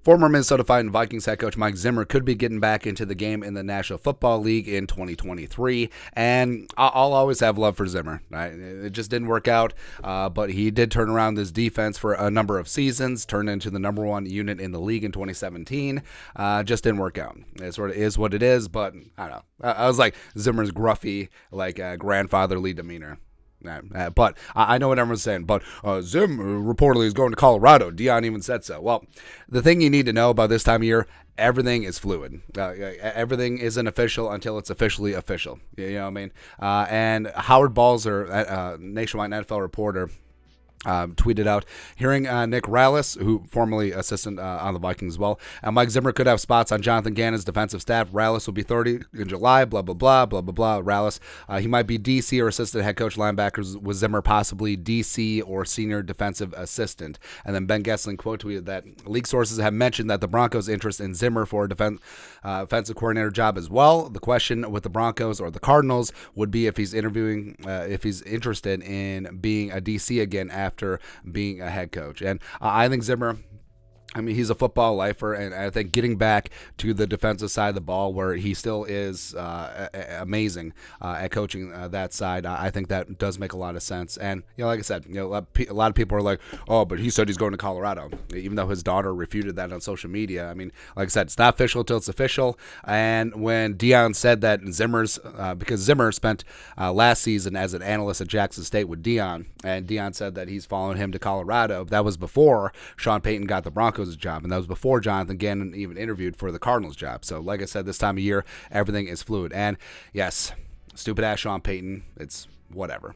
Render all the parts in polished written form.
Former Minnesota Vikings head coach Mike Zimmer could be getting back into the game in the National Football League in 2023, and I'll always have love for Zimmer. Right? It just didn't work out, but he did turn around this defense for a number of seasons, turned into the number one unit in the league in 2017. Just didn't work out. It sort of is what it is, but I don't know. I was like Zimmer's gruffy, like grandfatherly demeanor. But I know what everyone's saying. But Zim reportedly is going to Colorado. Dion even said so. Well, the thing you need to know about this time of year, everything is fluid. Everything isn't official until it's officially official. You know what I mean? And Howard Balzer, nationwide NFL reporter, tweeted out, hearing Nick Rallis, who formerly assistant on the Vikings as well, and Mike Zimmer could have spots on Jonathan Gannon's defensive staff. Rallis will be 30 in July, blah, blah, blah, blah, blah, blah. Rallis, he might be DC or assistant head coach linebackers, with Zimmer possibly DC or senior defensive assistant. And then Ben Gessling quote tweeted that league sources have mentioned that the Broncos' interest in Zimmer for a offensive coordinator job as well. The question with the Broncos or the Cardinals would be if he's interested in being a DC again after being a head coach. And I think Zimmer, he's a football lifer, and I think getting back to the defensive side of the ball where he still is amazing at coaching that side, I think that does make a lot of sense. And, like I said, a lot of people are like, oh, but he said he's going to Colorado, even though his daughter refuted that on social media. Like I said, it's not official until it's official. And when Dion said that because Zimmer spent last season as an analyst at Jackson State with Dion, and Dion said that he's following him to Colorado, that was before Sean Payton got the Broncos job, and that was before Jonathan Gannon even interviewed for the Cardinals job. So like I said, this time of year, everything is fluid. And yes, stupid ass Sean Payton, it's whatever.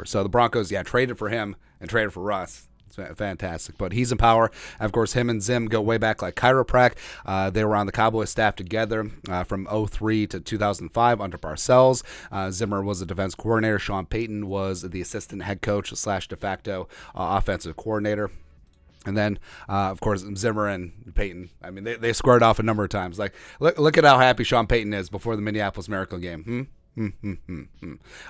So the Broncos, traded for him and traded for Russ. It's fantastic, but he's in power. And of course, him and Zim go way back like chiroprac. They were on the Cowboys staff together from 2003 to 2005 under Parcells. Zimmer was the defense coordinator. Sean Payton was the assistant head coach / de facto offensive coordinator. And then, of course, Zimmer and Payton, they squared off a number of times. Like, look at how happy Sean Payton is before the Minneapolis Miracle game.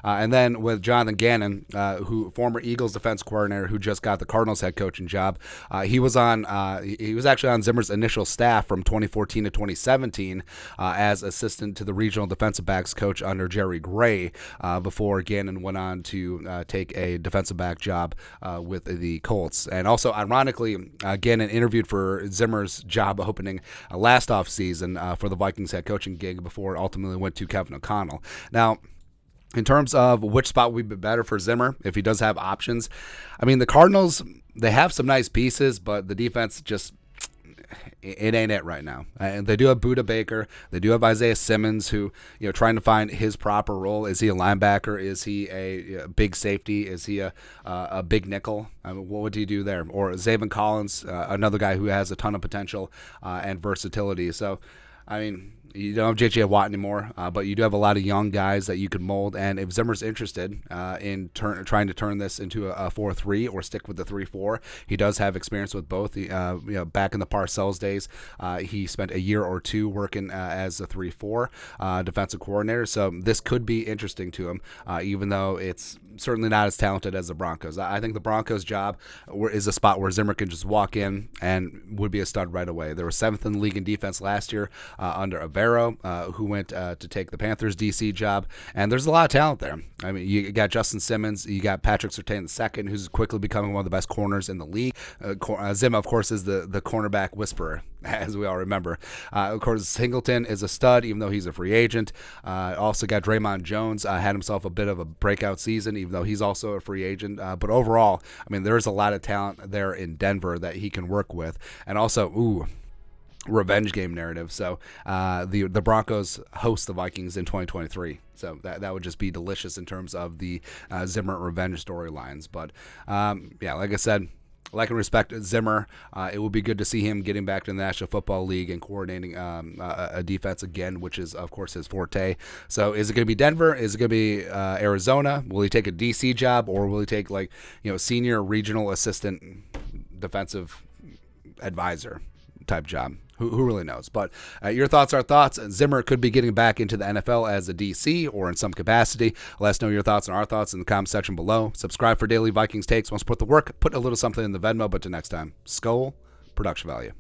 And then with Jonathan Gannon, who former Eagles defense coordinator, who just got the Cardinals head coaching job, he was actually on Zimmer's initial staff from 2014 to 2017 as assistant to the regional defensive backs coach under Jerry Gray, before Gannon went on to take a defensive back job with the Colts. And also, ironically, Gannon interviewed for Zimmer's job opening last offseason for the Vikings head coaching gig before it ultimately went to Kevin O'Connell. Now, in terms of which spot would be better for Zimmer, if he does have options, the Cardinals, they have some nice pieces, but the defense just, it ain't it right now. And they do have Budda Baker. They do have Isaiah Simmons, who, trying to find his proper role. Is he a linebacker? Is he a big safety? Is he a big nickel? What do you do there? Or Zaven Collins, another guy who has a ton of potential and versatility. So, you don't have J.J. Watt anymore, but you do have a lot of young guys that you could mold. And if Zimmer's interested in trying to turn this into a 4-3 or stick with the 3-4, he does have experience with both. Back in the Parcells days, he spent a year or two working as a 3-4 defensive coordinator. So this could be interesting to him, even though it's certainly not as talented as the Broncos. I think the Broncos job is a spot where Zimmer can just walk in and would be a stud right away. They were 7th in the league in defense last year under Avero, who went to take the Panthers DC job. And there's a lot of talent there. You got Justin Simmons, you got Patrick Surtain II, who's quickly becoming one of the best corners in the league. Zim, of course, is the cornerback whisperer, as we all remember. Of course, Singleton is a stud, even though he's a free agent. Also got Draymond Jones, had himself a bit of a breakout season, even though he's also a free agent. But overall, there's a lot of talent there in Denver that he can work with. And also, revenge game narrative. So the Broncos host the Vikings in 2023. So that would just be delicious in terms of the Zimmer revenge storylines. But like I said, like and respect Zimmer. It will be good to see him getting back to the National Football League and coordinating a defense again, which is, of course, his forte. So is it going to be Denver? Is it going to be Arizona? Will he take a DC job, or will he take senior regional assistant defensive advisor type job? Who really knows? But your thoughts are thoughts. Zimmer could be getting back into the NFL as a DC or in some capacity. Let us know your thoughts and our thoughts in the comment section below. Subscribe for daily Vikings takes. Want to support the work? Put a little something in the Venmo. But till next time, Skull Production Value.